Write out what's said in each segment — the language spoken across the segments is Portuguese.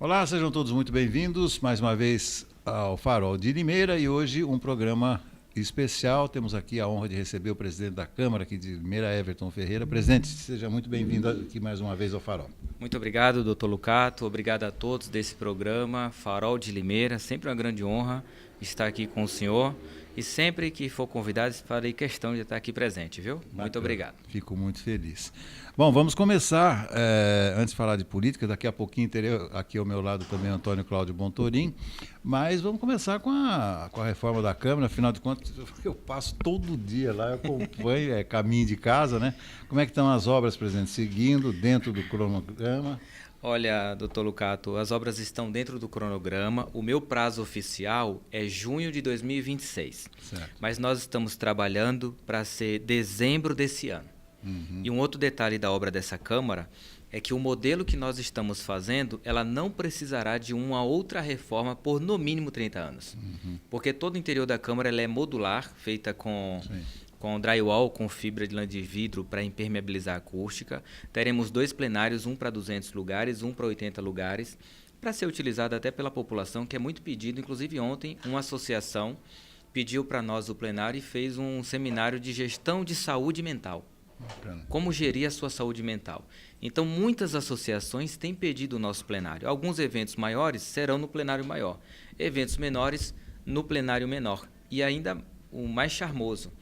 Olá, sejam todos muito bem-vindos mais uma vez ao Farol de Limeira e hoje um programa especial. Temos aqui a honra de receber o presidente da Câmara aqui de Limeira, Everton Ferreira. Presidente, seja muito bem-vindo aqui mais uma vez ao Farol. Muito obrigado, doutor Lucato. Obrigado a todos desse programa Farol de Limeira. Sempre uma grande honra estar aqui com o senhor. E sempre que for convidado, farei questão de estar aqui presente, viu? Bacana. Muito obrigado. Fico muito feliz. Bom, vamos começar. Antes de falar de política, daqui a pouquinho terei aqui ao meu lado também Antônio Cláudio Bontorim, mas vamos começar com a reforma da Câmara. Afinal de contas, eu passo todo dia lá, eu acompanho, caminho de casa, né? Como é que estão as obras, presidente? Seguindo dentro do cronograma? Olha, doutor Lucato, as obras estão dentro do cronograma. O meu prazo oficial é junho de 2026. Certo. Mas nós estamos trabalhando para ser dezembro desse ano. Uhum. E um outro detalhe da obra dessa Câmara é que o modelo que nós estamos fazendo, ela não precisará de uma outra reforma por no mínimo 30 anos. Uhum. Porque todo o interior da Câmara ela é modular, feita com drywall, com fibra de lã de vidro para impermeabilizar a acústica. Teremos 2 plenários, um para 200 lugares, um para 80 lugares, para ser utilizado até pela população, que é muito pedido. Inclusive ontem, uma associação pediu para nós o plenário e fez um seminário de gestão de saúde mental. Bacana. Como gerir a sua saúde mental. Então, muitas associações têm pedido o nosso plenário. Alguns eventos maiores serão no plenário maior, eventos menores no plenário menor. E ainda o mais charmoso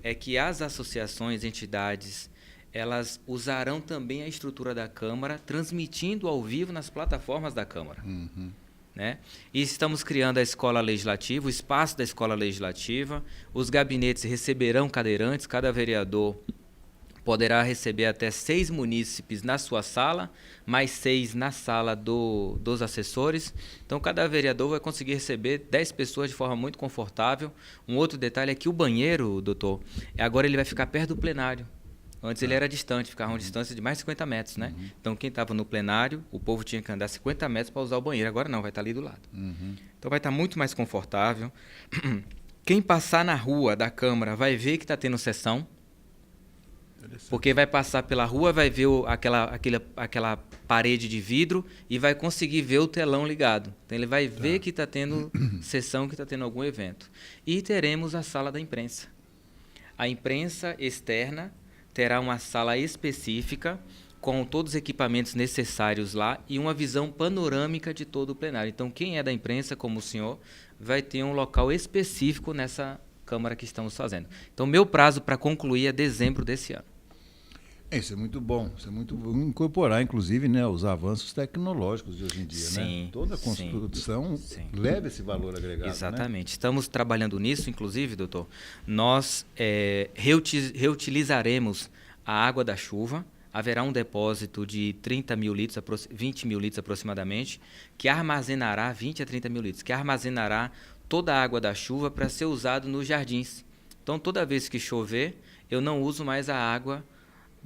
é que as associações, entidades, elas usarão também a estrutura da Câmara, transmitindo ao vivo nas plataformas da Câmara. Uhum. Né? E estamos criando a Escola Legislativa, o espaço da Escola Legislativa. Os gabinetes receberão cadeirantes, cada vereador poderá receber até 6 munícipes na sua sala, mais 6 na sala dos assessores. Então, cada vereador vai conseguir receber 10 pessoas de forma muito confortável. Um outro detalhe é que o banheiro, doutor, agora ele vai ficar perto do plenário. Antes ele era distante, ficava uma distância de mais de 50 metros, né? Uhum. Então, quem estava no plenário, o povo tinha que andar 50 metros para usar o banheiro. Agora não, vai estar ali do lado. Uhum. Então, vai estar muito mais confortável. Quem passar na rua da Câmara vai ver que está tendo sessão. Porque vai passar pela rua, vai ver aquela parede de vidro e vai conseguir ver o telão ligado. Então ele vai ver que está tendo sessão, que está tendo algum evento. E teremos a sala da imprensa. A imprensa externa terá uma sala específica com todos os equipamentos necessários lá e uma visão panorâmica de todo o plenário. Então quem é da imprensa, como o senhor, vai ter um local específico nessa Câmara que estamos fazendo. Então meu prazo para concluir é dezembro desse ano. Isso é muito bom, incorporar, inclusive, né, os avanços tecnológicos de hoje em dia, sim, né? Toda a construção leva esse valor agregado. Exatamente. Né? Estamos trabalhando nisso, inclusive, doutor. Nós reutilizaremos a água da chuva. Haverá um depósito de 30 mil litros, 20 mil litros aproximadamente, que armazenará 20 a 30 mil litros, que armazenará toda a água da chuva para ser usado nos jardins. Então, toda vez que chover, eu não uso mais a água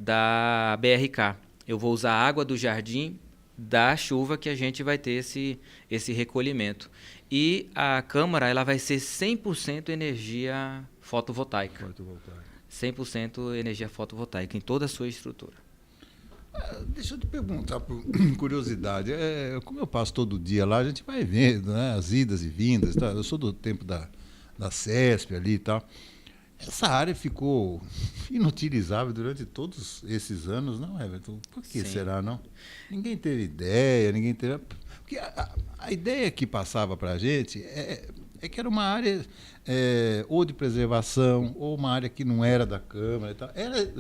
da BRK. Eu vou usar a água do jardim da chuva que a gente vai ter esse recolhimento. E a Câmara ela vai ser 100% energia fotovoltaica. 100% energia fotovoltaica em toda a sua estrutura. Deixa eu te perguntar, por curiosidade, como eu passo todo dia lá, a gente vai vendo, né, as idas e vindas, tá? Eu sou do tempo da CESP ali e tal. Essa área ficou inutilizável durante todos esses anos, não, Everton? Por que será, não? Ninguém teve ideia, ninguém teve... Porque a ideia que passava para a gente é que era uma área ou de preservação, ou uma área que não era da Câmara e tal.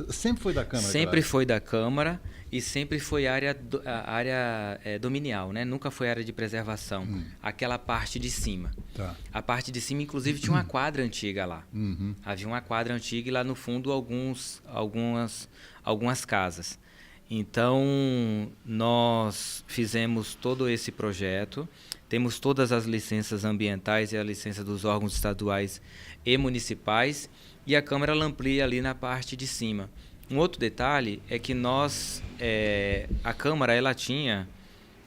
Sempre foi da Câmara? Sempre foi da Câmara e sempre foi área dominial, né? Nunca foi área de preservação. Aquela parte de cima. Tá. A parte de cima, inclusive, tinha uma quadra antiga lá. Uhum. Havia uma quadra antiga e lá no fundo algumas casas. Então, nós fizemos todo esse projeto, temos todas as licenças ambientais e a licença dos órgãos estaduais e municipais, e a Câmara amplia ali na parte de cima. Um outro detalhe é que a Câmara ela tinha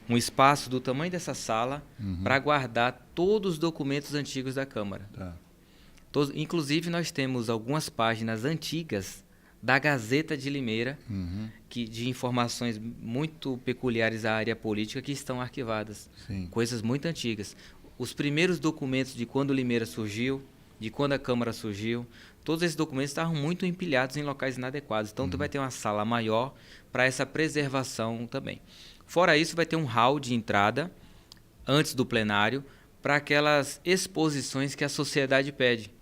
um espaço do tamanho dessa sala para guardar todos os documentos antigos da Câmara. Tá. Inclusive, nós temos algumas páginas antigas da Gazeta de Limeira, de informações muito peculiares à área política que estão arquivadas. Sim. Coisas muito antigas. Os primeiros documentos de quando Limeira surgiu, de quando a Câmara surgiu, todos esses documentos estavam muito empilhados em locais inadequados. Então, tu vai ter uma sala maior para essa preservação também. Fora isso, vai ter um hall de entrada, antes do plenário, para aquelas exposições que a sociedade pede.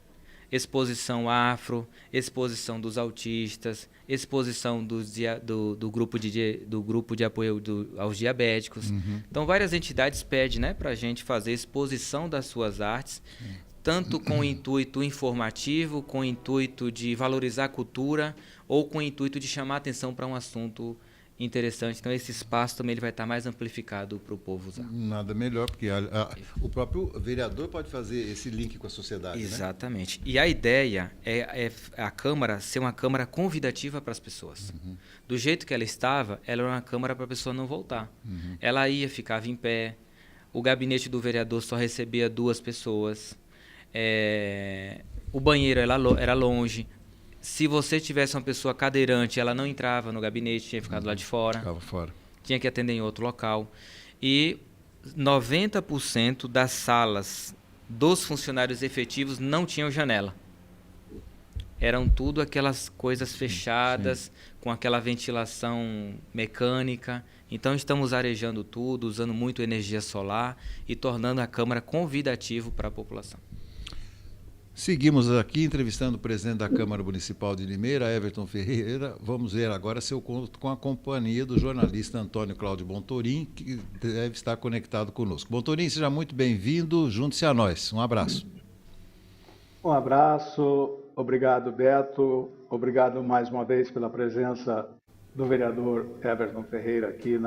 Exposição afro, exposição dos autistas, exposição do grupo de apoio aos diabéticos. Então, várias entidades pedem, né, para a gente fazer exposição das suas artes, tanto com intuito informativo, com intuito de valorizar a cultura, ou com intuito de chamar a atenção para um assunto interessante. Então, esse espaço também ele vai estar mais amplificado para o povo usar. Nada melhor, porque o próprio vereador pode fazer esse link com a sociedade. Exatamente. Né? E a ideia é a Câmara ser uma Câmara convidativa para as pessoas. Do jeito que ela estava, ela era uma Câmara para a pessoa não voltar. Ela ia, ficava em pé, o gabinete do vereador só recebia 2 pessoas, o banheiro era longe. Se você tivesse uma pessoa cadeirante, ela não entrava no gabinete, tinha ficado lá de fora. Ficava fora. Tinha que atender em outro local. E 90% das salas dos funcionários efetivos não tinham janela. Eram tudo aquelas coisas fechadas, com aquela ventilação mecânica. Então, estamos arejando tudo, usando muito energia solar e tornando a Câmara convidativo para a população. Seguimos aqui entrevistando o presidente da Câmara Municipal de Limeira, Everton Ferreira. Vamos ver agora seu conto com a companhia do jornalista Antônio Cláudio Bontorin, que deve estar conectado conosco. Bontorin, seja muito bem-vindo, junte-se a nós. Um abraço. Um abraço, obrigado, Beto. Obrigado mais uma vez pela presença do vereador Everton Ferreira aqui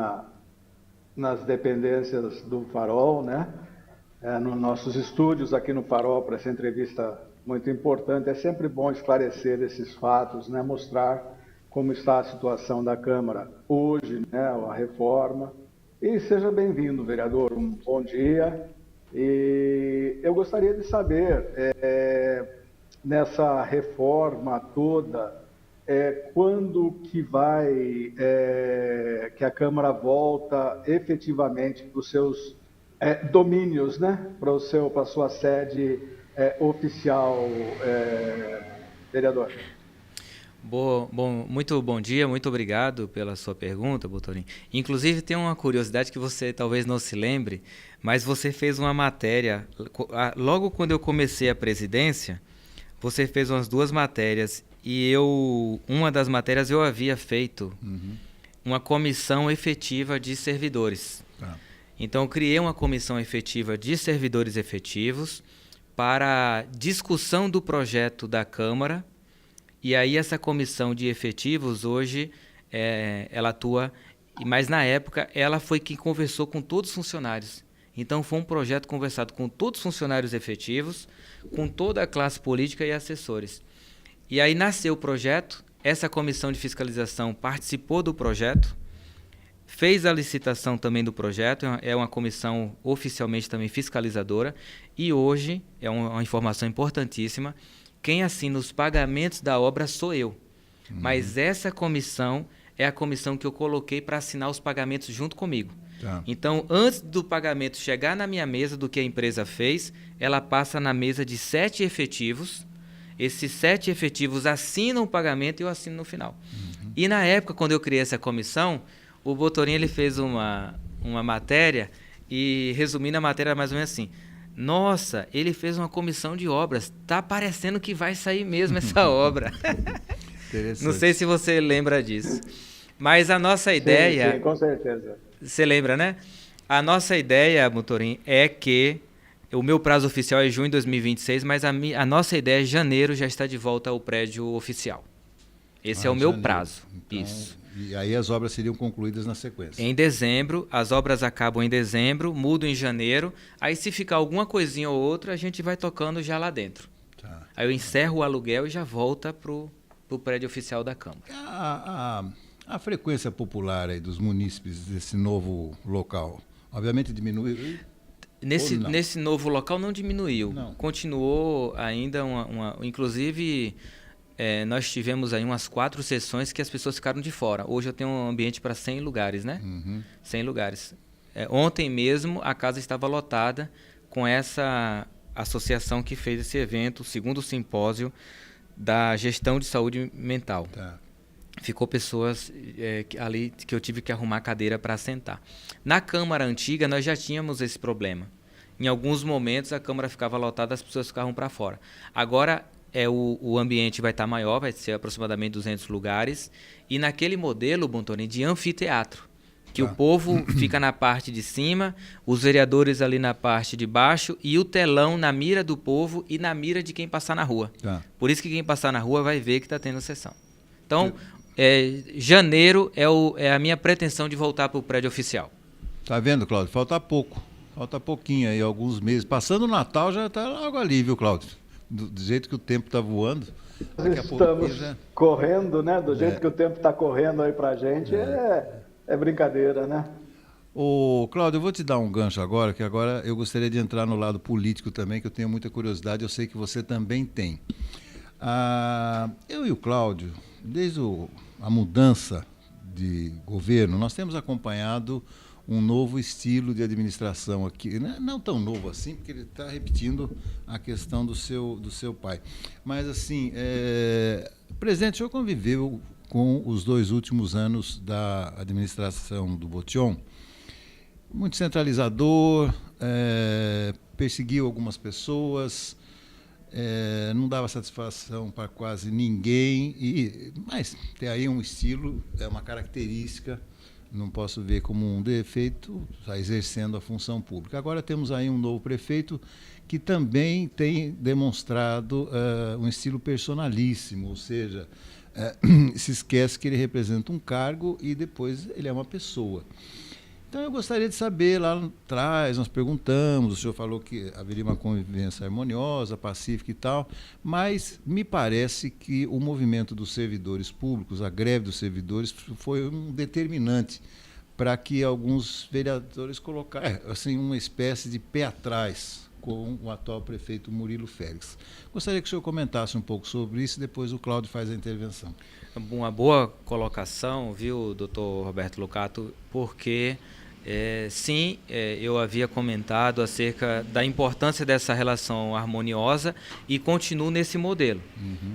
nas dependências do Farol, né? Nos nossos estúdios aqui no Farol, para essa entrevista muito importante. É sempre bom esclarecer esses fatos, né? Mostrar como está a situação da Câmara hoje, né? A reforma. E seja bem-vindo, vereador. Um bom dia. E eu gostaria de saber, nessa reforma toda, quando que que a Câmara volta efetivamente para os seus domínios, né? Para a sua sede oficial, vereador. Muito bom dia, muito obrigado pela sua pergunta, Bontorin. Inclusive, tem uma curiosidade que você talvez não se lembre, mas você fez uma matéria, logo quando eu comecei a presidência, você fez umas 2 matérias, e uma das matérias eu havia feito uma comissão efetiva de servidores. Então, eu criei uma comissão efetiva de servidores efetivos para discussão do projeto da Câmara. E aí essa comissão de efetivos hoje, ela atua, mas na época ela foi quem conversou com todos os funcionários. Então, foi um projeto conversado com todos os funcionários efetivos, com toda a classe política e assessores. E aí nasceu o projeto, essa comissão de fiscalização participou do projeto, fez a licitação também do projeto, é uma comissão oficialmente também fiscalizadora, e hoje, é uma informação importantíssima, quem assina os pagamentos da obra sou eu. Mas essa comissão é a comissão que eu coloquei para assinar os pagamentos junto comigo. Então, antes do pagamento chegar na minha mesa do que a empresa fez, ela passa na mesa de 7 efetivos. Esses 7 efetivos assinam o pagamento e eu assino no final. E na época, quando eu criei essa comissão, o Bontorin ele fez uma matéria e, resumindo a matéria, mais ou menos assim: nossa, ele fez uma comissão de obras, tá parecendo que vai sair mesmo essa obra. Não sei se você lembra disso. Mas a nossa ideia... Sim, com certeza. Você lembra, né? A nossa ideia, Bontorin, é que o meu prazo oficial é junho de 2026, mas a nossa ideia é janeiro já está de volta ao prédio oficial. Esse é o meu janeiro. Prazo. Então, isso. E aí as obras seriam concluídas na sequência? Em dezembro, as obras acabam em dezembro, mudam em janeiro. Aí, se ficar alguma coisinha ou outra, a gente vai tocando já lá dentro. Aí eu encerro o aluguel e já volta para o prédio oficial da Câmara. A frequência popular aí dos munícipes desse novo local, obviamente diminuiu? Nesse novo local não diminuiu. Não. Continuou ainda inclusive... nós tivemos aí umas 4 sessões que as pessoas ficaram de fora. Hoje eu tenho um ambiente para 100 lugares, né? 100 lugares. Ontem mesmo a casa estava lotada com essa associação que fez esse evento, o 2º simpósio da gestão de saúde mental. Tá. Ficou pessoas ali que eu tive que arrumar cadeira para sentar. Na Câmara antiga nós já tínhamos esse problema. Em alguns momentos a Câmara ficava lotada, as pessoas ficavam para fora. Agora o ambiente vai estar maior, vai ser aproximadamente 200 lugares. E naquele modelo, Bontoni, de anfiteatro, que o povo fica na parte de cima, os vereadores ali na parte de baixo e o telão na mira do povo e na mira de quem passar na rua. Tá. Por isso que quem passar na rua vai ver que está tendo sessão. Então, janeiro é a minha pretensão de voltar para o prédio oficial. Tá vendo, Cláudio? Falta pouco. Falta pouquinho aí, alguns meses. Passando o Natal já está logo ali, viu, Cláudio? Do jeito que o tempo está voando. Daqui a pouco Estamos correndo, né? Do jeito que o tempo está correndo aí para a gente, é brincadeira, né? Ô, Cláudio, eu vou te dar um gancho agora, que agora eu gostaria de entrar no lado político também, que eu tenho muita curiosidade, eu sei que você também tem. Eu e o Cláudio, desde a mudança de governo, nós temos acompanhado um novo estilo de administração aqui, não tão novo assim, porque ele está repetindo a questão do seu pai. Mas, assim, presidente, o senhor conviveu com os 2 últimos anos da administração do Botion, muito centralizador, perseguiu algumas pessoas, não dava satisfação para quase ninguém, mas tem aí um estilo, uma característica, não posso ver como um defeito, está exercendo a função pública. Agora temos aí um novo prefeito que também tem demonstrado um estilo personalíssimo, ou seja, se esquece que ele representa um cargo e depois ele é uma pessoa. Então eu gostaria de saber, lá atrás nós perguntamos, o senhor falou que haveria uma convivência harmoniosa, pacífica e tal, mas me parece que o movimento dos servidores públicos, a greve dos servidores, foi um determinante para que alguns vereadores colocassem assim, uma espécie de pé atrás com o atual prefeito Murilo Félix. Gostaria que o senhor comentasse um pouco sobre isso e depois o Cláudio faz a intervenção. Uma boa colocação, viu, doutor Roberto Lucato, porque sim, eu havia comentado acerca da importância dessa relação harmoniosa e continuo nesse modelo.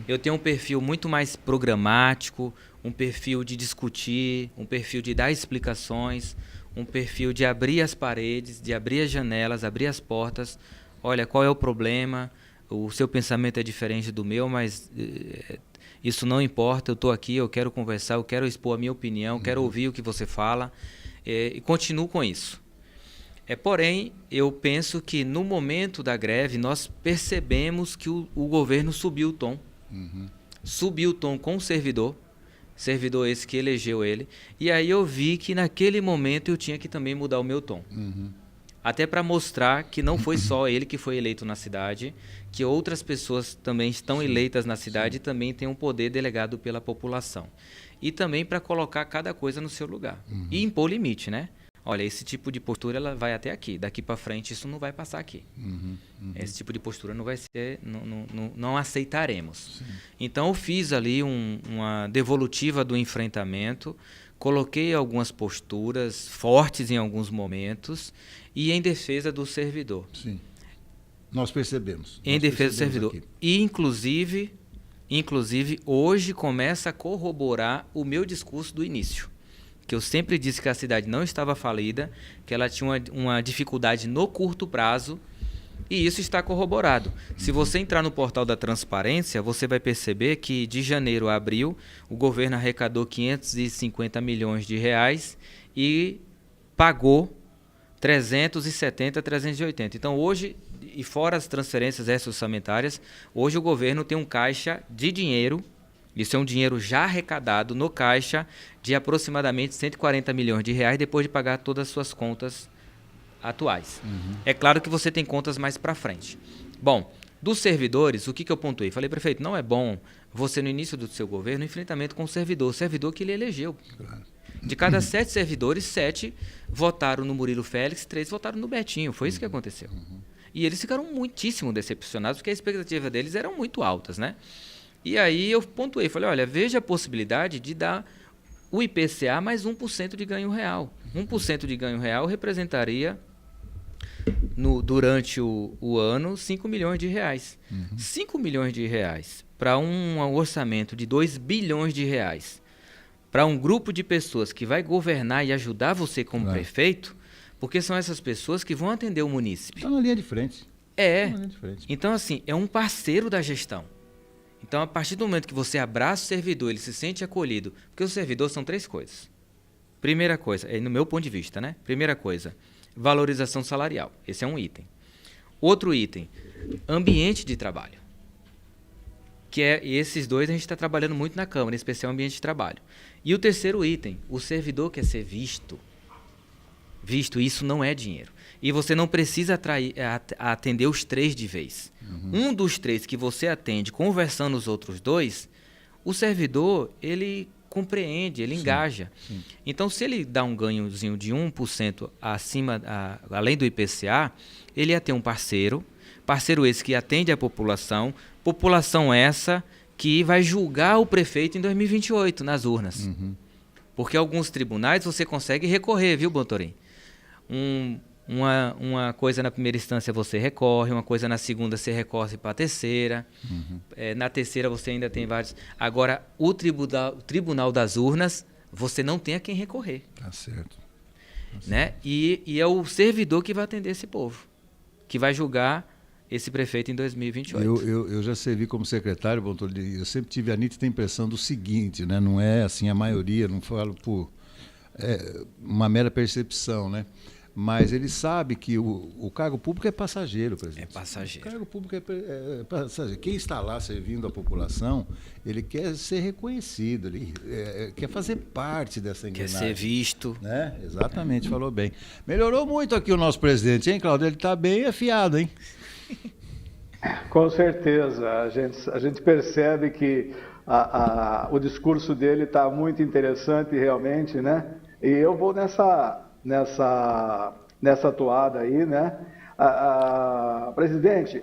Eu tenho um perfil muito mais programático, um perfil de discutir, um perfil de dar explicações, um perfil de abrir as paredes, de abrir as janelas, abrir as portas. Olha, qual é o problema? O seu pensamento é diferente do meu, mas isso não importa, eu estou aqui, eu quero conversar, eu quero expor a minha opinião, quero ouvir o que você fala. E continuo com isso. Porém, eu penso que no momento da greve nós percebemos que o governo subiu o tom. Subiu o tom com o servidor esse que elegeu ele, e aí eu vi que naquele momento eu tinha que também mudar o meu tom. Até para mostrar que não foi só ele que foi eleito na cidade, que outras pessoas também estão eleitas na cidade e também têm um poder delegado pela população. E também para colocar cada coisa no seu lugar. E impor limite, né? Olha, esse tipo de postura ela vai até aqui. Daqui para frente isso não vai passar aqui. Esse tipo de postura não vai ser, não aceitaremos. Sim. Então eu fiz ali uma devolutiva do enfrentamento, coloquei algumas posturas fortes em alguns momentos e em defesa do servidor. Sim. Nós percebemos. Em defesa do servidor. Aqui. E inclusive, hoje começa a corroborar o meu discurso do início. Que eu sempre disse que a cidade não estava falida, que ela tinha uma dificuldade no curto prazo, e isso está corroborado. Se você entrar no portal da transparência, você vai perceber que de janeiro a abril, o governo arrecadou 550 milhões de reais e pagou 370, 380. Então hoje, e fora as transferências extra-orçamentárias, hoje o governo tem um caixa de dinheiro, isso é um dinheiro já arrecadado no caixa de aproximadamente 140 milhões de reais depois de pagar todas as suas contas atuais. É claro que você tem contas mais para frente. Bom, dos servidores, o que eu pontuei? Falei, prefeito, não é bom você no início do seu governo enfrentamento com o servidor que ele elegeu. Claro. De cada 7 servidores, 7 votaram no Murilo Félix, 3 votaram no Betinho. Foi isso que aconteceu. E eles ficaram muitíssimo decepcionados porque a expectativa deles eram muito altas, né? E aí eu pontuei, falei, olha, veja a possibilidade de dar o IPCA mais 1% de ganho real. 1% de ganho real representaria, durante o ano, 5 milhões de reais. 5 milhões de reais para um orçamento de 2 bilhões de reais, para um grupo de pessoas que vai governar e ajudar você como prefeito, porque são essas pessoas que vão atender o munícipe. Está na linha de frente. Então, assim, é um parceiro da gestão. Então, a partir do momento que você abraça o servidor, ele se sente acolhido, porque o servidor são 3 coisas. Primeira coisa, no meu ponto de vista, né? Primeira coisa, valorização salarial. Esse é um item. Outro item, ambiente de trabalho. Que esses 2 a gente está trabalhando muito na Câmara, em especial ambiente de trabalho. E o terceiro item, o servidor quer ser visto. Isso não é dinheiro. E você não precisa atender os 3 de vez. Um dos 3 que você atende, conversando os outros 2, o servidor, ele compreende, ele engaja. Sim. Então, se ele dá um ganhozinho de 1% além do IPCA, ele ia ter um parceiro esse que atende a população essa que vai julgar o prefeito em 2028 nas urnas. Porque alguns tribunais você consegue recorrer, viu, Bontorim? Uma coisa na primeira instância você recorre, uma coisa na segunda você recorre para a terceira, na terceira você ainda tem vários. Agora, o tribunal das urnas, você não tem a quem recorrer. Tá certo. Né? E é o servidor que vai atender esse povo, que vai julgar esse prefeito em 2028. Eu já servi como secretário, eu sempre tive a nítida impressão do seguinte, né? Não é assim a maioria, não falo por uma mera percepção, né? Mas ele sabe que o cargo público é passageiro, presidente. É passageiro. O cargo público é passageiro. Quem está lá servindo a população, ele quer ser reconhecido, ele quer fazer parte dessa engrenagem. Quer ser visto. Né? Exatamente, falou bem. Melhorou muito aqui o nosso presidente, hein, Cláudio? Ele está bem afiado, hein? Com certeza. A gente percebe que o discurso dele está muito interessante realmente, né? E eu vou nessa toada aí, né? Presidente,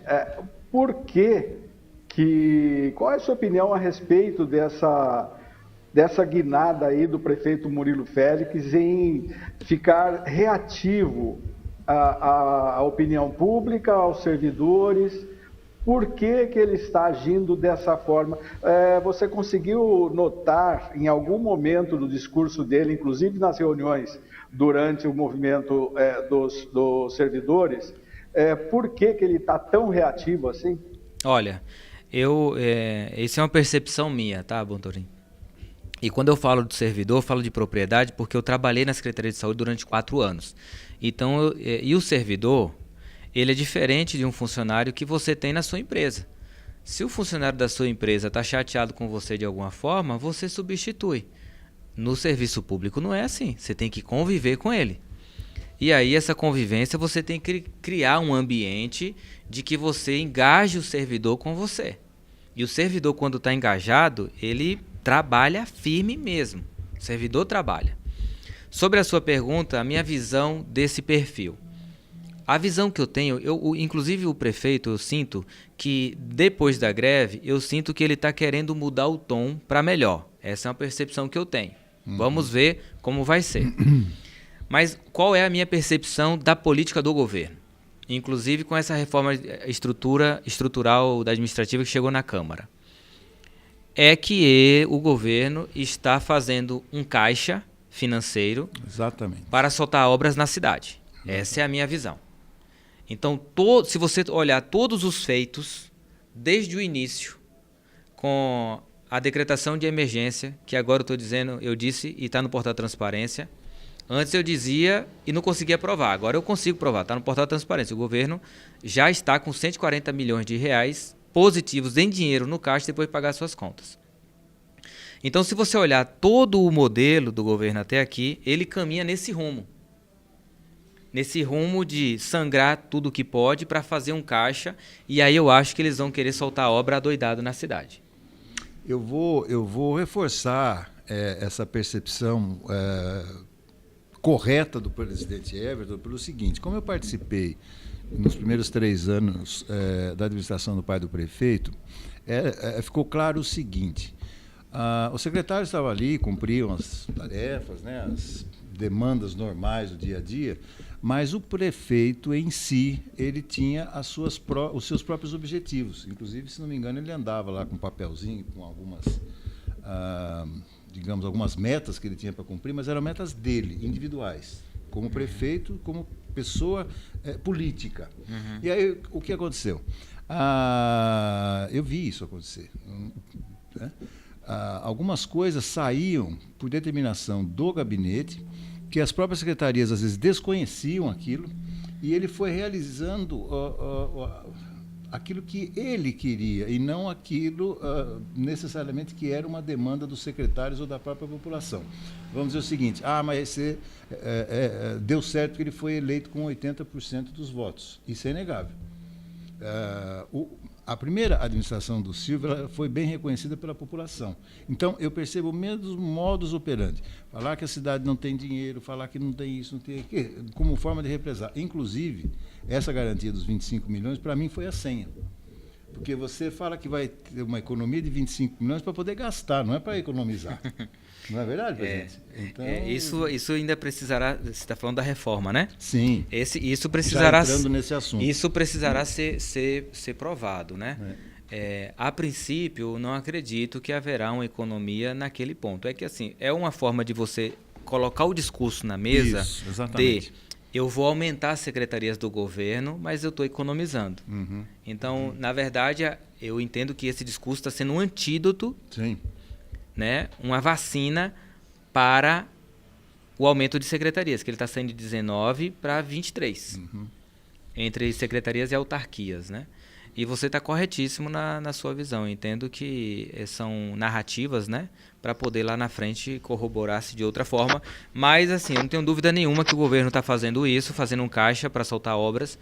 qual é a sua opinião a respeito dessa guinada aí do prefeito Murilo Félix em ficar reativo à opinião pública, aos servidores? Por que ele está agindo dessa forma? Você conseguiu notar em algum momento do discurso dele, inclusive nas reuniões durante o movimento dos servidores, por que ele está tão reativo assim? Olha, isso é uma percepção minha, tá, Bontorim? E quando eu falo do servidor, eu falo de propriedade porque eu trabalhei na Secretaria de Saúde durante 4 anos. Então, e o servidor, ele é diferente de um funcionário que você tem na sua empresa. Se o funcionário da sua empresa está chateado com você de alguma forma, você substitui. No serviço público não é assim, você tem que conviver com ele. E aí essa convivência você tem que criar um ambiente de que você engaje o servidor com você. E o servidor, quando está engajado, ele trabalha firme mesmo. O servidor trabalha. Sobre a sua pergunta, a minha visão desse perfil. A visão que eu tenho, inclusive o prefeito, eu sinto que depois da greve, eu sinto que ele está querendo mudar o tom para melhor. Essa é uma percepção que eu tenho. Vamos ver como vai ser. Mas qual é a minha percepção da política do governo? Inclusive com essa reforma estrutural da administrativa que chegou na Câmara. É que o governo está fazendo um caixa financeiro para soltar obras na cidade. Essa é a minha visão. Então, se você olhar todos os feitos, desde o início, com a decretação de emergência, que agora eu disse e está no portal da transparência. Antes eu dizia e não conseguia provar, agora eu consigo provar, está no portal da transparência. O governo já está com 140 milhões de reais positivos em dinheiro no caixa depois de pagar suas contas. Então, se você olhar todo o modelo do governo até aqui, ele caminha nesse rumo. Nesse rumo de sangrar tudo que pode para fazer um caixa, e aí eu acho que eles vão querer soltar a obra adoidado na cidade. Eu vou reforçar essa percepção correta do presidente Everton pelo seguinte: como eu participei nos primeiros 3 anos da administração do pai do prefeito, ficou claro o seguinte: os secretários estavam ali, cumpriam as tarefas, né, as demandas normais do dia a dia, mas o prefeito em si, ele tinha os seus próprios objetivos. Inclusive, se não me engano, ele andava lá com um papelzinho, com algumas, digamos, algumas metas que ele tinha para cumprir, mas eram metas dele, individuais, como prefeito, como pessoa política. Uhum. E aí, o que aconteceu? Eu vi isso acontecer. Né? Algumas coisas saíam por determinação do gabinete, que as próprias secretarias às vezes desconheciam aquilo, e ele foi realizando aquilo que ele queria, e não aquilo necessariamente que era uma demanda dos secretários ou da própria população. Vamos dizer o seguinte: mas deu certo que ele foi eleito com 80% dos votos. Isso é inegável. A primeira administração do Silvio, ela foi bem reconhecida pela população. Então, eu percebo o mesmo modus operandi. Falar que a cidade não tem dinheiro, falar que não tem isso, não tem aquilo, como forma de represar. Inclusive, essa garantia dos 25 milhões, para mim, foi a senha. Porque você fala que vai ter uma economia de 25 milhões para poder gastar, não é para economizar. Não é verdade, presidente? Então... Isso ainda precisará... Você está falando da reforma, né? Sim. Isso precisará... Já entrando nesse assunto. Isso precisará ser provado, né? A princípio, não acredito que haverá uma economia naquele ponto. É que, assim, é uma forma de você colocar o discurso na mesa. Isso, exatamente. Eu vou aumentar as secretarias do governo, mas eu estou economizando. Uhum. Então, na verdade, eu entendo que esse discurso está sendo um antídoto, sim, né, uma vacina para o aumento de secretarias, que ele está saindo de 19 para 23, entre secretarias e autarquias, né? E você está corretíssimo na sua visão. Eu entendo que são narrativas, né, para poder lá na frente corroborar-se de outra forma. Mas, assim, eu não tenho dúvida nenhuma que o governo está fazendo isso, fazendo um caixa para soltar obras.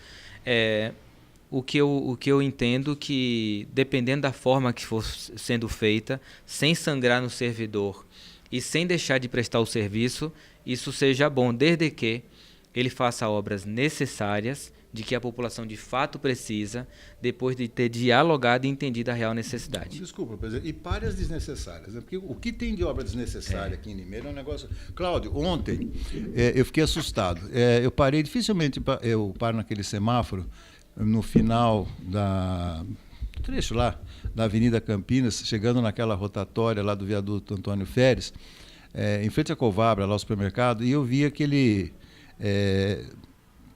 O que eu entendo que, dependendo da forma que for sendo feita, sem sangrar no servidor e sem deixar de prestar o serviço, isso seja bom, desde que ele faça obras necessárias, de que a população de fato precisa, depois de ter dialogado e entendido a real necessidade. Desculpa, presidente, e pare as desnecessárias, né? Porque o que tem de obra desnecessária aqui em Limeira é um negócio... Cláudio, ontem eu fiquei assustado. Eu parei, dificilmente eu paro naquele semáforo, no final do trecho lá, da Avenida Campinas, chegando naquela rotatória lá do viaduto Antônio Feres, em frente à Covabra, lá ao supermercado, e eu vi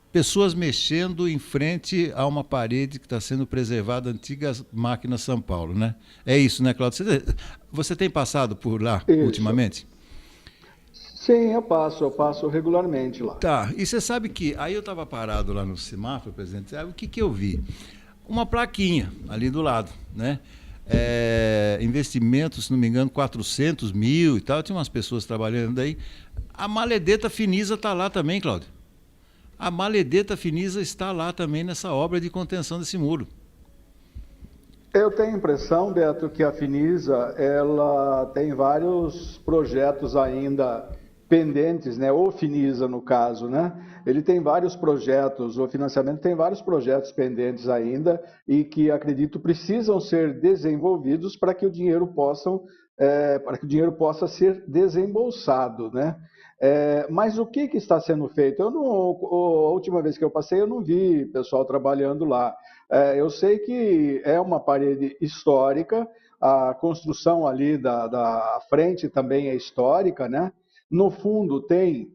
pessoas mexendo em frente a uma parede que está sendo preservada, antiga máquina São Paulo, né? É isso, né, Cláudio? Você tem passado por lá ultimamente? Sim, eu passo regularmente lá. Tá, e você sabe que aí eu estava parado lá no semáforo, presidente, sabe o que eu vi? Uma plaquinha ali do lado, né? Investimento, se não me engano, 400 mil e tal, tinha umas pessoas trabalhando aí. A maledeta Finisa está lá também, Cláudio. A maledeta Finisa está lá também nessa obra de contenção desse muro. Eu tenho a impressão, Beto, que a Finisa ela tem vários projetos ainda pendentes, né? O Finisa, no caso, né? Ele tem vários projetos, o financiamento tem vários projetos pendentes ainda e que, acredito, precisam ser desenvolvidos para que o dinheiro possa ser desembolsado, né? Mas o que está sendo feito? A última vez que eu passei, eu não vi pessoal trabalhando lá. Eu sei que é uma parede histórica, a construção ali da frente também é histórica, né? No fundo tem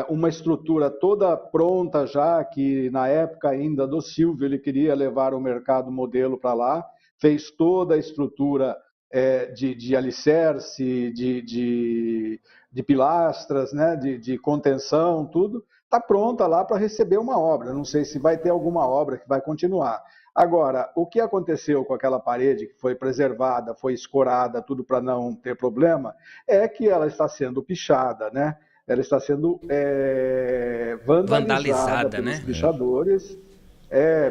uma estrutura toda pronta já, que na época ainda do Silvio ele queria levar o mercado modelo para lá, fez toda a estrutura de alicerce, de pilastras, né, de contenção, tudo, está pronta lá para receber uma obra. Não sei se vai ter alguma obra que vai continuar. Agora, o que aconteceu com aquela parede que foi preservada, foi escorada, tudo para não ter problema, é que ela está sendo pichada, né? Ela está sendo vandalizada pelos pichadores.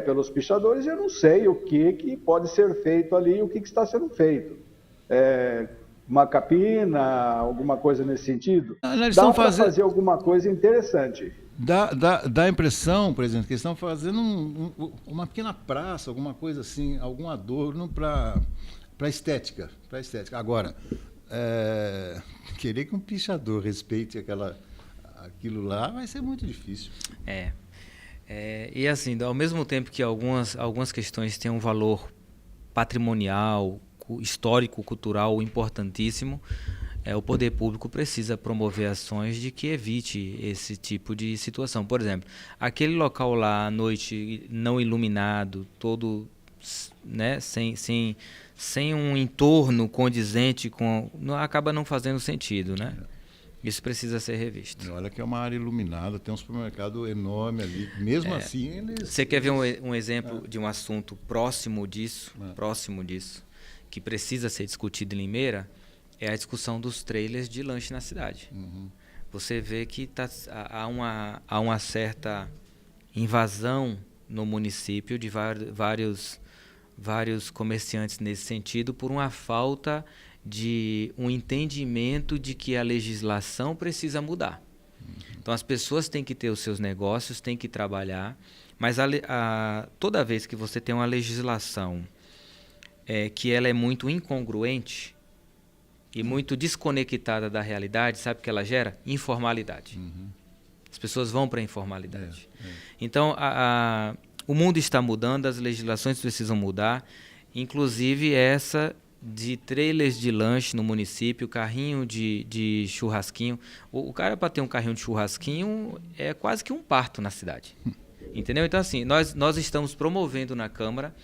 Pelos pichadores, eu não sei o que pode ser feito ali, o que está sendo feito. Uma capina, alguma coisa nesse sentido. Eles dá para fazer alguma coisa interessante. Dá a impressão, por exemplo, que eles estão fazendo uma pequena praça, alguma coisa assim, algum adorno para estética. Agora, querer que um pichador respeite aquilo lá vai ser muito difícil. E assim, ao mesmo tempo que algumas questões têm um valor patrimonial, histórico, cultural importantíssimo, o poder público precisa promover ações de que evite esse tipo de situação. Por exemplo, aquele local lá à noite não iluminado, todo, né, sem um entorno condizente acaba não fazendo sentido, né? Isso precisa ser revisto. Olha que é uma área iluminada, tem um supermercado enorme ali. Mesmo assim, eles... Você quer ver um exemplo de um assunto próximo disso, que precisa ser discutido em Limeira? É a discussão dos trailers de lanche na cidade. Uhum. Você vê que há uma certa invasão no município de vários comerciantes nesse sentido por uma falta de um entendimento de que a legislação precisa mudar. Então as pessoas têm que ter os seus negócios, têm que trabalhar, mas toda vez que você tem uma legislação que ela é muito incongruente e muito desconectada da realidade, sabe o que ela gera? Informalidade. Uhum. As pessoas vão para a informalidade. Então, o mundo está mudando, as legislações precisam mudar, inclusive essa de trailers de lanche no município, carrinho de churrasquinho. O cara, para ter um carrinho de churrasquinho, é quase que um parto na cidade. Entendeu? Então, assim, nós estamos promovendo na Câmara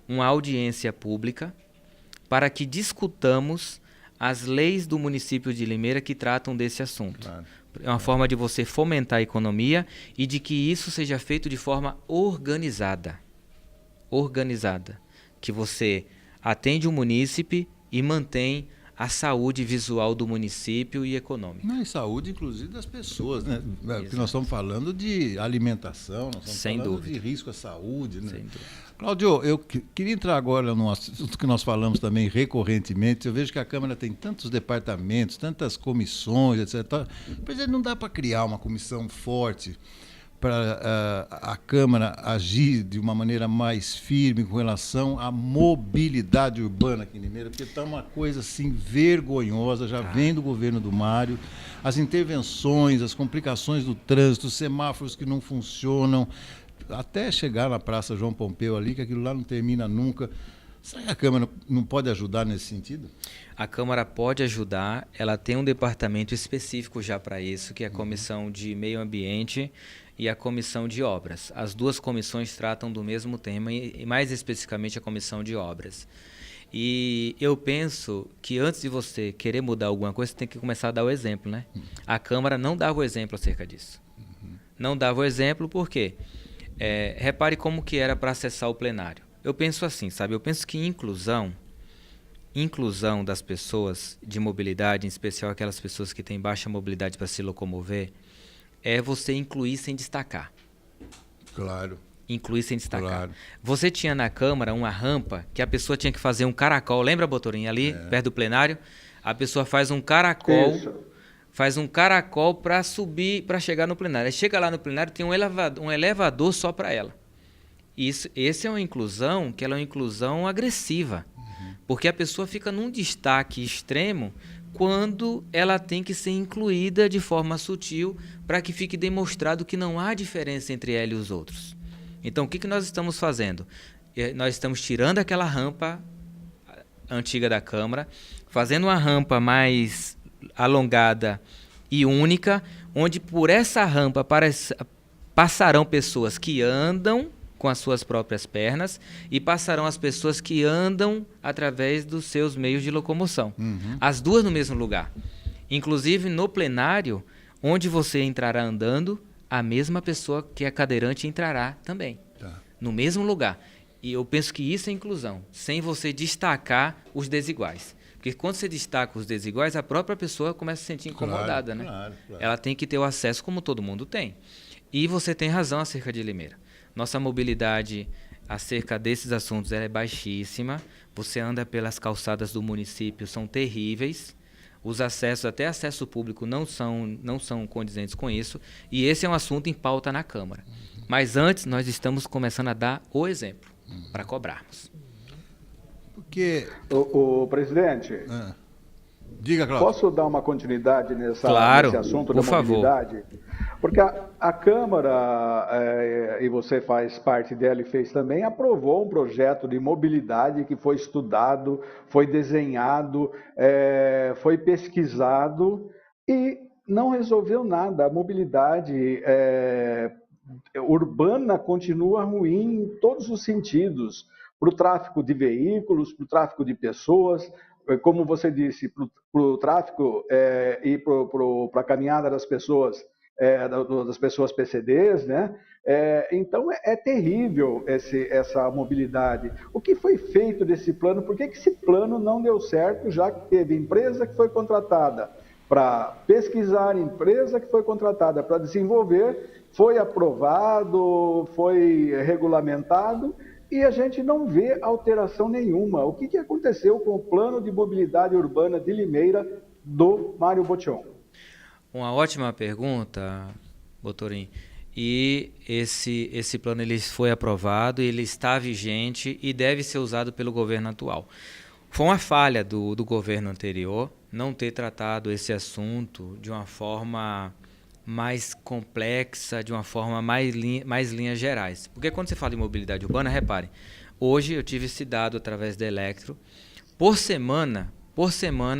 uma audiência pública para que discutamos as leis do município de Limeira que tratam desse assunto. Claro. É uma forma de você fomentar a economia e de que isso seja feito de forma organizada. Que você atende o munícipe e mantém a saúde visual do município e econômica. E saúde, inclusive, das pessoas, né? Porque nós estamos falando de alimentação, nós estamos falando de risco à saúde, né? Sem dúvida. Cláudio, eu queria entrar agora no assunto que nós falamos também recorrentemente. Eu vejo que a Câmara tem tantos departamentos, tantas comissões, etc. Pois não dá para criar uma comissão forte para a Câmara agir de uma maneira mais firme com relação à mobilidade urbana aqui em Limeira, porque está uma coisa assim vergonhosa, já vem do governo do Mário, as intervenções, as complicações do trânsito, os semáforos que não funcionam, até chegar na Praça João Pompeu ali, que aquilo lá não termina nunca. Será que a Câmara não pode ajudar nesse sentido? A Câmara pode ajudar, ela tem um departamento específico já para isso, que é a Comissão de Meio Ambiente e a Comissão de Obras. As duas comissões tratam do mesmo tema, e mais especificamente a Comissão de Obras. E eu penso que antes de você querer mudar alguma coisa, você tem que começar a dar o exemplo, né? A Câmara não dava o exemplo acerca disso. Não dava o exemplo por quê? Repare como que era para acessar o plenário. Eu penso assim, sabe? Eu penso que inclusão das pessoas de mobilidade, em especial aquelas pessoas que têm baixa mobilidade para se locomover, é você incluir sem destacar. Claro. Incluir sem destacar. Claro. Você tinha na Câmara uma rampa que a pessoa tinha que fazer um caracol. Lembra, Botorinho, ali, perto do plenário? A pessoa faz um caracol... Isso. Faz um caracol para subir, para chegar no plenário. Aí chega lá no plenário, tem um elevador só para ela. Essa é uma inclusão que ela é uma inclusão agressiva. Porque a pessoa fica num destaque extremo quando ela tem que ser incluída de forma sutil para que fique demonstrado que não há diferença entre ela e os outros. Então, o que nós estamos fazendo? Nós estamos tirando aquela rampa antiga da Câmara, fazendo uma rampa mais alongada e única, onde por essa rampa passarão pessoas que andam com as suas próprias pernas e passarão as pessoas que andam através dos seus meios de locomoção. As duas no mesmo lugar. Inclusive no plenário, onde você entrará andando, a mesma pessoa que é cadeirante entrará também. No mesmo lugar. E eu penso que isso é inclusão, sem você destacar os desiguais. Porque quando você destaca os desiguais, a própria pessoa começa a se sentir incomodada, né? Claro. Ela tem que ter o acesso como todo mundo tem. E você tem razão acerca de Limeira. Nossa mobilidade acerca desses assuntos é baixíssima. Você anda pelas calçadas do município, são terríveis. os acessos, até acesso público, não são condizentes com isso, e esse é um assunto em pauta na Câmara. Mas antes, nós estamos começando a dar o exemplo, para cobrarmos. Porque... O presidente, Diga, Cláudio. posso dar uma continuidade nesse assunto da por favor. mobilidade? Porque a Câmara, e você faz parte dela e fez também, aprovou um projeto de mobilidade que foi estudado, foi desenhado, foi pesquisado e não resolveu nada. A mobilidade urbana continua ruim em todos os sentidos, para o tráfego de veículos, para o tráfego de pessoas, como você disse, para o tráfego e para a caminhada das pessoas, das pessoas PCDs, né? Então é terrível essa mobilidade. O que foi feito desse plano? Por que esse plano não deu certo, já que teve empresa que foi contratada para pesquisar, empresa que foi contratada para desenvolver, foi aprovado, foi regulamentado, e a gente não vê alteração nenhuma. O que aconteceu com o plano de mobilidade urbana de Limeira do Mário Botion? Uma ótima pergunta, Botorim. E esse plano ele foi aprovado, ele está vigente e deve ser usado pelo governo atual. Foi uma falha do governo anterior não ter tratado esse assunto de uma forma mais complexa, de uma forma mais linhas gerais. Porque quando você fala de mobilidade urbana, reparem, hoje eu tive esse dado através da Electro, por semana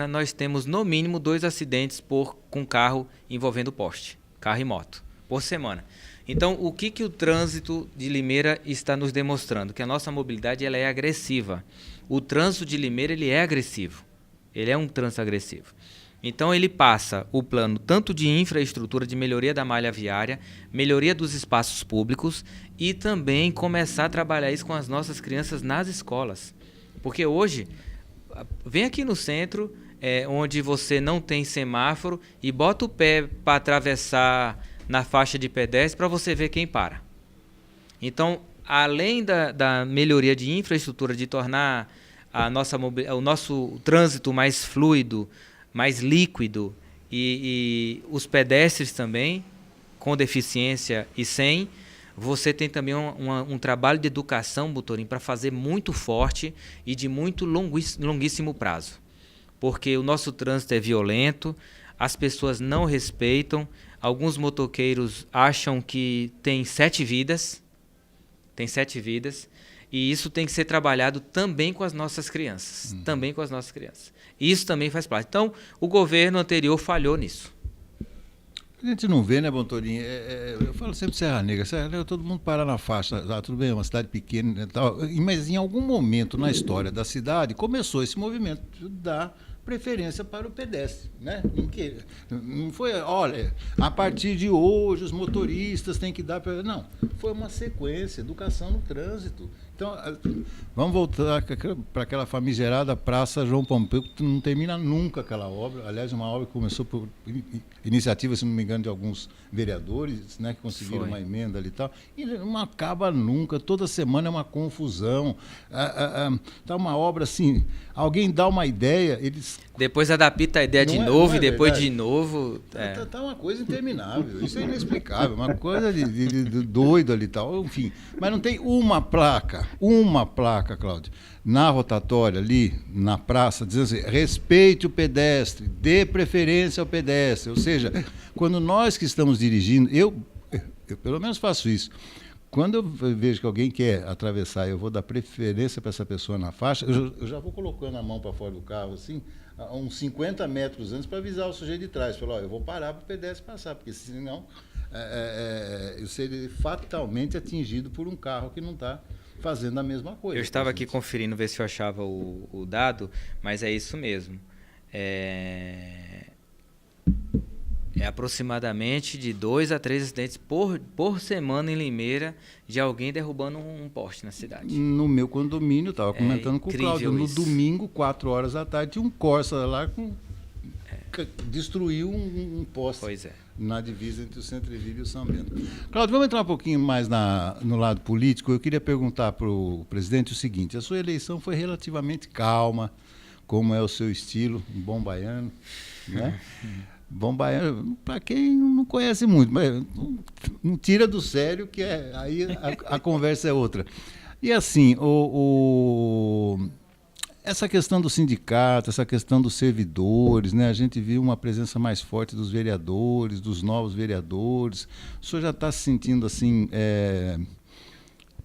nós temos no mínimo 2 acidentes com carro envolvendo poste, carro e moto, por semana. Então, o que o trânsito de Limeira está nos demonstrando? Que a nossa mobilidade ela é agressiva. O trânsito de Limeira ele é agressivo, ele é um trânsito agressivo. Então ele passa o plano tanto de infraestrutura, de melhoria da malha viária, melhoria dos espaços públicos e também começar a trabalhar isso com as nossas crianças nas escolas. Porque hoje, vem aqui no centro, onde você não tem semáforo e bota o pé para atravessar na faixa de pedestre para você ver quem para. Então, além da melhoria de infraestrutura, de tornar o nosso trânsito mais fluido, mais líquido e os pedestres também, com deficiência e sem, você tem também um trabalho de educação, Botorim, para fazer muito forte e de muito longuíssimo prazo. Porque o nosso trânsito é violento, as pessoas não respeitam, alguns motoqueiros acham que tem 7 vidas, e isso tem que ser trabalhado também com as nossas crianças, E isso também faz parte. Então, o governo anterior falhou nisso. A gente não vê, né, Botorim? Eu falo sempre Serra Negra, todo mundo para na faixa, tudo bem, é uma cidade pequena e tal, mas em algum momento na história da cidade começou esse movimento da preferência para o pedestre, né? Não foi, olha, a partir de hoje os motoristas têm que dar... Não, foi uma sequência, educação no trânsito. Então, vamos voltar para aquela famigerada Praça João Pompeu, que não termina nunca aquela obra. Aliás, uma obra que começou por iniciativa, se não me engano, de alguns vereadores, né, que conseguiram uma emenda ali e tal. E não acaba nunca, toda semana é uma confusão. Tá uma obra assim, alguém dá uma ideia, eles... Depois adapta a ideia de novo e depois verdade. De novo... Tá uma coisa interminável, isso é inexplicável, uma coisa de doido ali e tal, enfim. Mas não tem uma placa, Cláudio, na rotatória ali, na praça, dizendo assim, respeite o pedestre, dê preferência ao pedestre. Ou seja, quando nós que estamos dirigindo, eu pelo menos faço isso. Quando eu vejo que alguém quer atravessar, eu vou dar preferência para essa pessoa na faixa, eu já vou colocando a mão para fora do carro, assim, a uns 50 metros antes, para avisar o sujeito de trás. Falar, eu vou parar para o pedestre passar, porque senão eu serei fatalmente atingido por um carro que não está fazendo a mesma coisa. Eu estava aqui conferindo, ver se eu achava o dado, mas é isso mesmo. É aproximadamente de 2 a 3 acidentes por semana em Limeira de alguém derrubando um poste na cidade. No meu condomínio, estava comentando com o Cláudio, no domingo, 4 horas da tarde, tinha um Corsa lá destruiu um poste na divisa entre o Centro-Ville e o São Bento. Cláudio, vamos entrar um pouquinho mais no lado político. Eu queria perguntar para o presidente o seguinte, a sua eleição foi relativamente calma, como é o seu estilo, um bom baiano, né? Bom baiano, para quem não conhece muito, mas não tira do sério, que aí a conversa é outra. E assim, essa questão do sindicato, essa questão dos servidores, né? A gente viu uma presença mais forte dos vereadores, dos novos vereadores. O senhor já está se sentindo assim,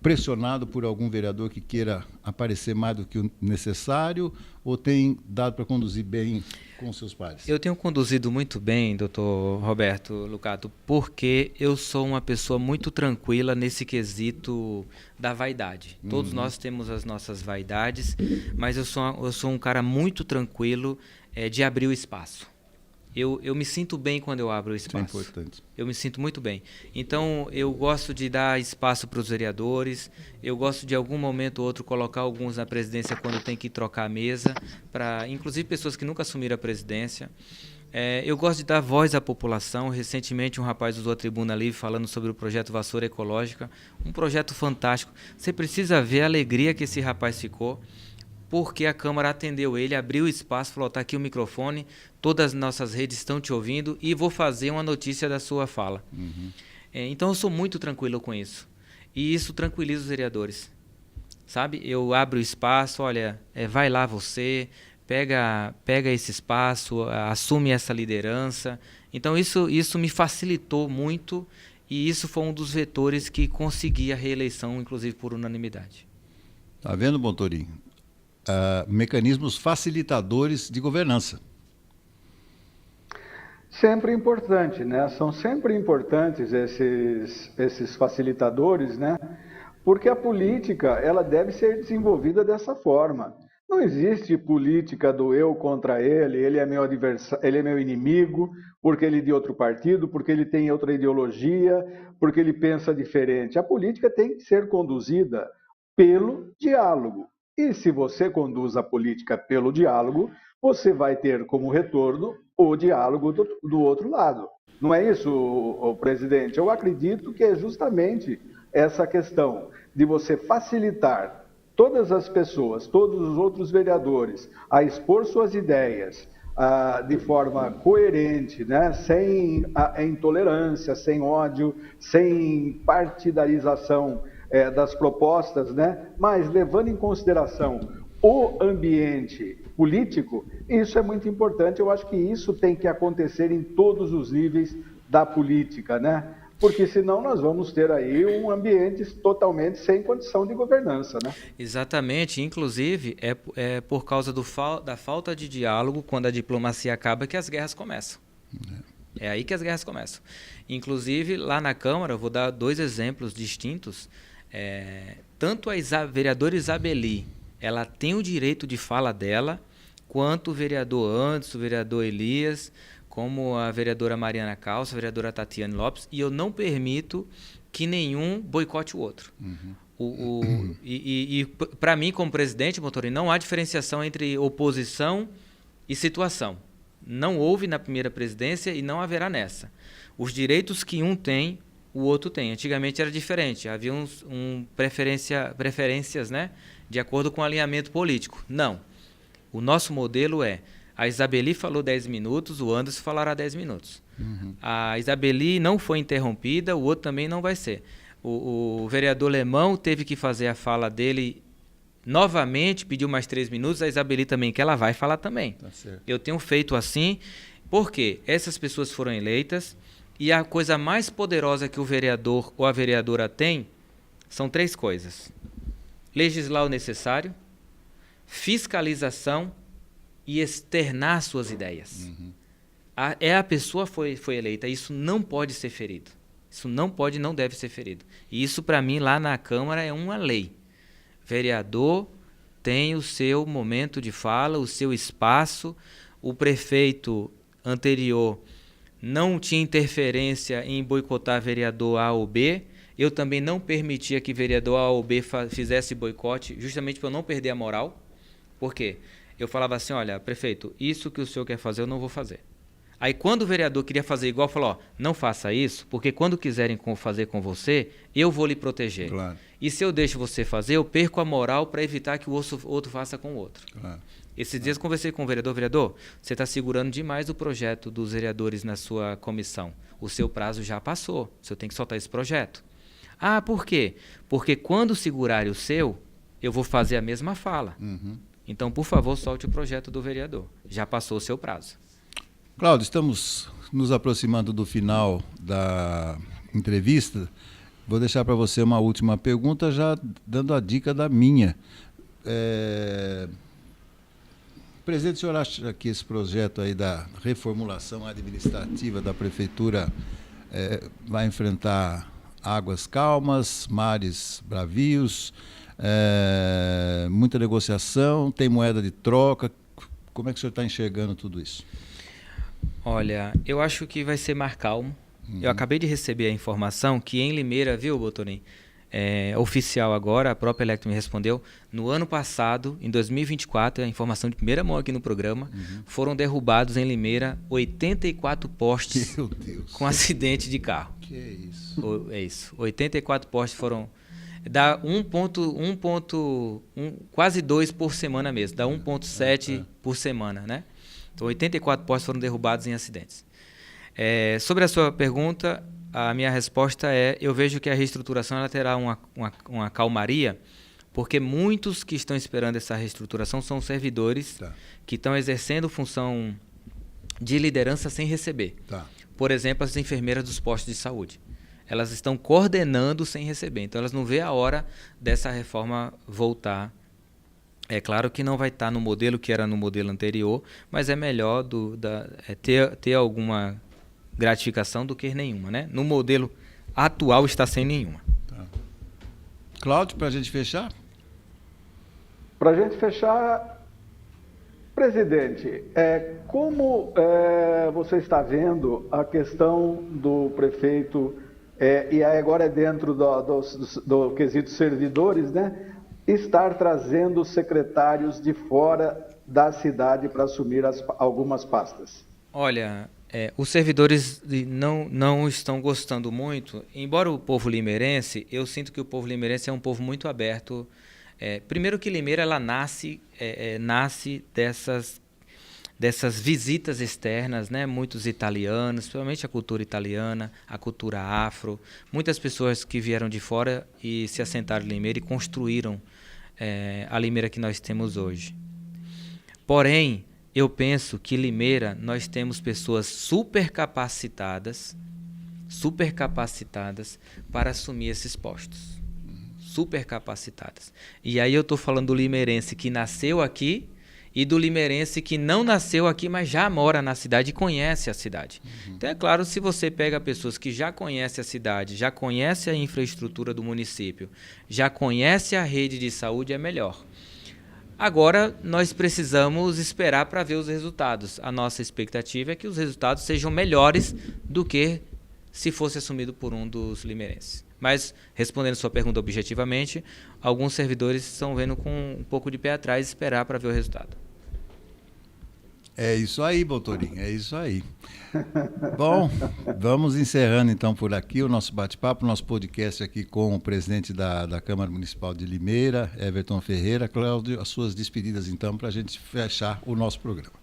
pressionado por algum vereador que queira aparecer mais do que o necessário, ou tem dado para conduzir bem com seus pares? Eu tenho conduzido muito bem, doutor Roberto Lucato, porque eu sou uma pessoa muito tranquila nesse quesito da vaidade. Todos nós temos as nossas vaidades, mas eu sou um cara muito tranquilo de abrir o espaço. Eu me sinto bem quando eu abro o espaço. Isso é importante. Eu me sinto muito bem. Então, eu gosto de dar espaço para os vereadores, eu gosto de algum momento ou outro colocar alguns na presidência quando tem que trocar a mesa, inclusive pessoas que nunca assumiram a presidência. Eu gosto de dar voz à população. Recentemente, um rapaz usou a Tribuna Livre falando sobre o projeto Vassoura Ecológica, um projeto fantástico. Você precisa ver a alegria que esse rapaz ficou, porque a Câmara atendeu ele, abriu espaço, falou, está aqui o microfone, todas as nossas redes estão te ouvindo e vou fazer uma notícia da sua fala. Então eu sou muito tranquilo com isso. E isso tranquiliza os vereadores. Sabe? Eu abro o espaço, olha, vai lá você, pega esse espaço, assume essa liderança. Então isso me facilitou muito e isso foi um dos vetores que consegui a reeleição, inclusive por unanimidade. Tá vendo, Bontorim? Mecanismos facilitadores de governança. Sempre importante, né? São sempre importantes esses facilitadores, né? Porque a política, ela deve ser desenvolvida dessa forma. Não existe política do eu contra ele é meu adversário, ele é meu inimigo, porque ele é de outro partido, porque ele tem outra ideologia, porque ele pensa diferente. A política tem que ser conduzida pelo diálogo. E se você conduz a política pelo diálogo, você vai ter como retorno o diálogo do outro lado. Não é isso, presidente? Eu acredito que é justamente essa questão de você facilitar todas as pessoas, todos os outros vereadores, a expor suas ideias de forma coerente, né? Sem intolerância, sem ódio, sem partidarização das propostas, né? Mas levando em consideração o ambiente político, isso é muito importante. Eu acho que isso tem que acontecer em todos os níveis da política, né? Porque senão nós vamos ter aí um ambiente totalmente sem condição de governança, né? Exatamente. Inclusive, é por causa da falta de diálogo, quando a diplomacia acaba, que as guerras começam. É aí que as guerras começam. Inclusive, lá na Câmara, eu vou dar 2 exemplos distintos. Tanto a vereadora Isabeli, ela tem o direito de fala dela, quanto o vereador Anderson, o vereador Elias, como a vereadora Mariana Calça, a vereadora Tatiane Lopes, e eu não permito que nenhum boicote o outro. E para mim, como presidente, Bontorim, não há diferenciação entre oposição e situação. Não houve na primeira presidência e não haverá nessa. Os direitos que um tem, o outro tem. Antigamente era diferente, havia preferências, né, de acordo com o alinhamento político. Não. O nosso modelo a Isabeli falou 10 minutos, o Anderson falará 10 minutos. A Isabeli não foi interrompida, o outro também não vai ser. O vereador Lemão teve que fazer a fala dele novamente, pediu mais 3 minutos, a Isabeli também, que ela vai falar também. Tá certo. Eu tenho feito assim, porque essas pessoas foram eleitas, e a coisa mais poderosa que o vereador ou a vereadora tem são 3 coisas: legislar o necessário, fiscalização e externar suas ideias. A pessoa foi eleita, isso não pode ser ferido. Isso não deve ser ferido. E isso, para mim, lá na Câmara é uma lei. Vereador tem o seu momento de fala, o seu espaço. O prefeito anterior não tinha interferência em boicotar vereador A ou B. Eu também não permitia que vereador A ou B fizesse boicote, justamente para eu não perder a moral. Por quê? Eu falava assim, olha, prefeito, isso que o senhor quer fazer eu não vou fazer. Aí quando o vereador queria fazer igual, falou, ó, não faça isso, porque quando quiserem fazer com você, eu vou lhe proteger. Claro. E se eu deixo você fazer, eu perco a moral para evitar que o outro faça com o outro. Claro. Esses dias conversei com o vereador, você está segurando demais o projeto dos vereadores na sua comissão. O seu prazo já passou, você tem que soltar esse projeto. Ah, por quê? Porque quando segurarem o seu, eu vou fazer a mesma fala. Uhum. Então, por favor, solte o projeto do vereador. Já passou o seu prazo. Cláudio, estamos nos aproximando do final da entrevista. Vou deixar para você uma última pergunta, já dando a dica da minha. Presidente, o senhor acha que esse projeto aí da reformulação administrativa da prefeitura vai enfrentar águas calmas, mares bravios, muita negociação, tem moeda de troca? Como é que o senhor está enxergando tudo isso? Olha, eu acho que vai ser mais calmo. Eu acabei de receber a informação que em Limeira, viu, Botorim? Oficial agora, a própria Electro me respondeu, no ano passado, em 2024, a informação de primeira mão aqui no programa, foram derrubados em Limeira 84 postes com acidente de carro. Que isso? É isso, 84 postes foram... Dá quase 2 por semana mesmo, dá 1,7 por semana, né? Então, 84 postes foram derrubados em acidentes. Sobre a sua pergunta... A minha resposta eu vejo que a reestruturação ela terá uma calmaria, porque muitos que estão esperando essa reestruturação são servidores que estão exercendo função de liderança sem receber. Por exemplo, as enfermeiras dos postos de saúde. Elas estão coordenando sem receber, então elas não vê a hora dessa reforma voltar. É claro que não vai estar no modelo que era no modelo anterior, mas é melhor ter alguma gratificação do que nenhuma, né? No modelo atual está sem nenhuma. Cláudio, para a gente fechar? Para a gente fechar, presidente, como você está vendo a questão do prefeito, e agora dentro do quesito servidores, né? Estar trazendo secretários de fora da cidade para assumir algumas pastas? Olha... os servidores não estão gostando muito, embora o povo limeirense, eu sinto que o povo limeirense é um povo muito aberto. Primeiro que Limeira ela nasce dessas visitas externas, né? Muitos italianos, principalmente a cultura italiana, a cultura afro, muitas pessoas que vieram de fora e se assentaram em Limeira e construíram a Limeira que nós temos hoje. Porém, eu penso que Limeira, nós temos pessoas super capacitadas para assumir esses postos. Super capacitadas. E aí eu estou falando do limeirense que nasceu aqui e do limeirense que não nasceu aqui, mas já mora na cidade e conhece a cidade. Então, é claro, se você pega pessoas que já conhecem a cidade, já conhecem a infraestrutura do município, já conhecem a rede de saúde, é melhor. Agora, nós precisamos esperar para ver os resultados. A nossa expectativa é que os resultados sejam melhores do que se fosse assumido por um dos limeirenses. Mas, respondendo sua pergunta objetivamente, alguns servidores estão vendo com um pouco de pé atrás esperar para ver o resultado. É isso aí, Botorim, é isso aí. Bom, vamos encerrando então por aqui o nosso bate-papo, nosso podcast aqui com o presidente da Câmara Municipal de Limeira, Everton Ferreira. Cláudio, as suas despedidas então para a gente fechar o nosso programa.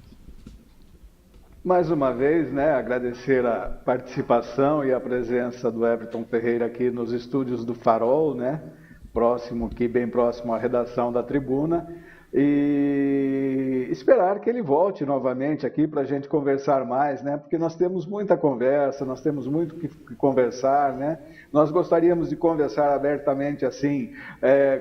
Mais uma vez, né, agradecer a participação e a presença do Everton Ferreira aqui nos estúdios do Farol, né, bem próximo à redação da Tribuna. E esperar que ele volte novamente aqui para a gente conversar mais, né? Porque nós temos muita conversa, nós temos muito que conversar, né? Nós gostaríamos de conversar abertamente assim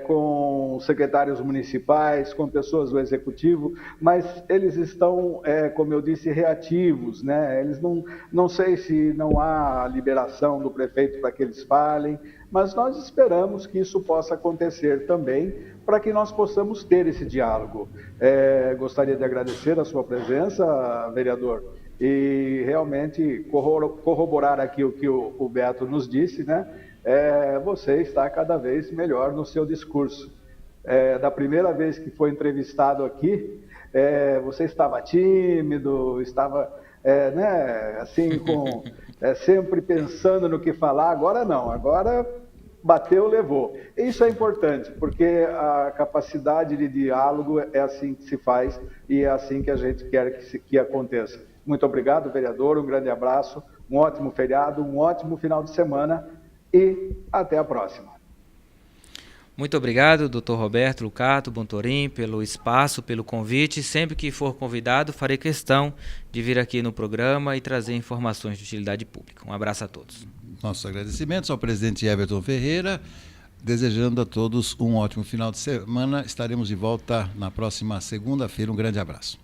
com secretários municipais, com pessoas do executivo, mas eles estão, como eu disse, reativos, né? Eles não sei se não há liberação do prefeito para que eles falem, mas nós esperamos que isso possa acontecer também, para que nós possamos ter esse diálogo. Gostaria de agradecer a sua presença, vereador, e realmente corroborar aqui o que o Beto nos disse, né? Você está cada vez melhor no seu discurso. Da primeira vez que foi entrevistado aqui, você estava tímido, estava né, assim, sempre pensando no que falar. Agora não, agora bateu, levou. Isso é importante, porque a capacidade de diálogo é assim que se faz e é assim que a gente quer que aconteça. Muito obrigado, vereador, um grande abraço, um ótimo feriado, um ótimo final de semana e até a próxima. Muito obrigado, Dr. Roberto Lucato Bontorim, pelo espaço, pelo convite. Sempre que for convidado, farei questão de vir aqui no programa e trazer informações de utilidade pública. Um abraço a todos. Nossos agradecimentos ao presidente Everton Ferreira, desejando a todos um ótimo final de semana. Estaremos de volta na próxima segunda-feira. Um grande abraço.